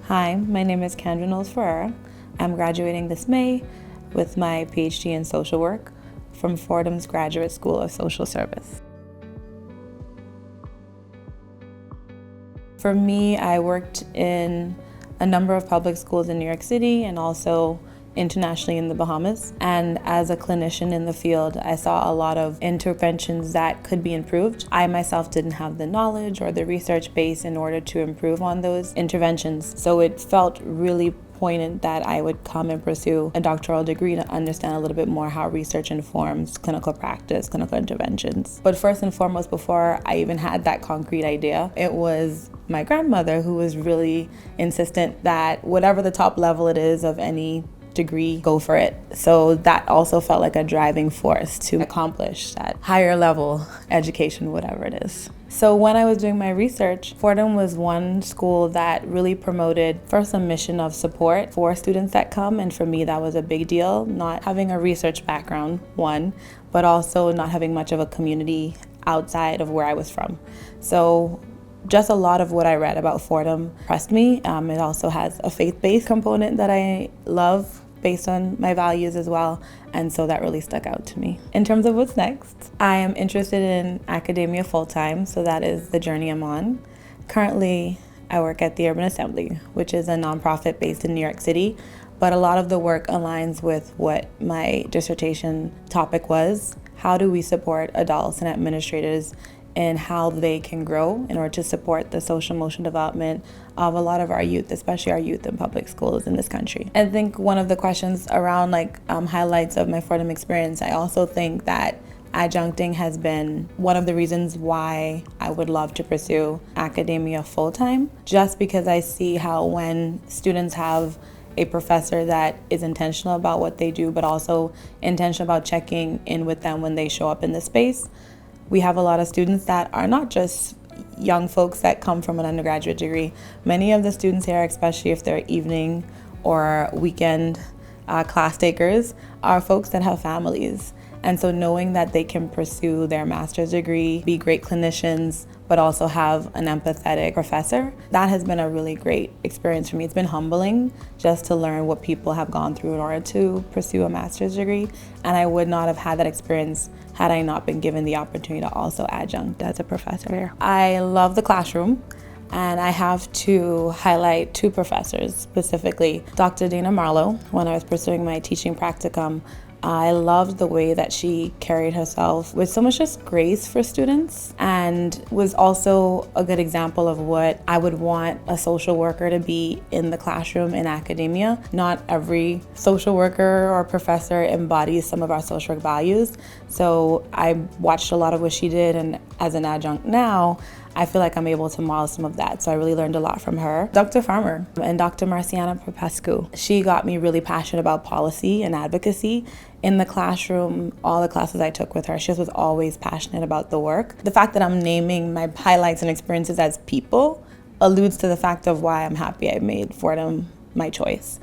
Hi, my name is Kandra Knowles-Ferreria. I'm graduating this May with my Ph.D. in social work from Fordham's Graduate School of Social Service. For me, I worked in a number of public schools in New York City and also internationally in the Bahamas. And as a clinician in the field, I saw a lot of interventions that could be improved. I myself didn't have the knowledge or the research base in order to improve on those interventions. So it felt really poignant that I would come and pursue a doctoral degree to understand a little bit more how research informs clinical practice, clinical interventions. But first and foremost, before I even had that concrete idea, it was my grandmother who was really insistent that whatever the top level it is of any degree, go for it. So that also felt like a driving force to accomplish that higher level education, whatever it is. So when I was doing my research, Fordham was one school that really promoted first a mission of support for students that come, and for me that was a big deal, not having a research background, one, but also not having much of a community outside of where I was from. So just a lot of what I read about Fordham impressed me. It also has a faith-based component that I love based on my values as well, and so that really stuck out to me. In terms of what's next, I am interested in academia full-time, so that is the journey I'm on. Currently, I work at the Urban Assembly, which is a nonprofit based in New York City, but a lot of the work aligns with what my dissertation topic was. How do we support adults and administrators and how they can grow in order to support the social emotional development of a lot of our youth, especially our youth in public schools in this country. I think one of the questions around highlights of my Fordham experience, I also think that adjuncting has been one of the reasons why I would love to pursue academia full-time, just because I see how when students have a professor that is intentional about what they do, but also intentional about checking in with them when they show up in the space. We have a lot of students that are not just young folks that come from an undergraduate degree. Many of the students here, especially if they're evening or weekend class takers, are folks that have families. And so knowing that they can pursue their master's degree, be great clinicians, but also have an empathetic professor, that has been a really great experience for me. It's been humbling just to learn what people have gone through in order to pursue a master's degree. And I would not have had that experience had I not been given the opportunity to also adjunct as a professor here. I love the classroom. And I have to highlight two professors, specifically Dr. Dana Marlowe. When I was pursuing my teaching practicum, I loved the way that she carried herself with so much just grace for students, and was also a good example of what I would want a social worker to be in the classroom in academia. Not every social worker or professor embodies some of our social work values. So I watched a lot of what she did, and as an adjunct now, I feel like I'm able to model some of that. So I really learned a lot from her. Dr. Farmer and Dr. Marciana Popescu. She got me really passionate about policy and advocacy. In the classroom, all the classes I took with her, she just was always passionate about the work. The fact that I'm naming my highlights and experiences as people alludes to the fact of why I'm happy I made Fordham my choice.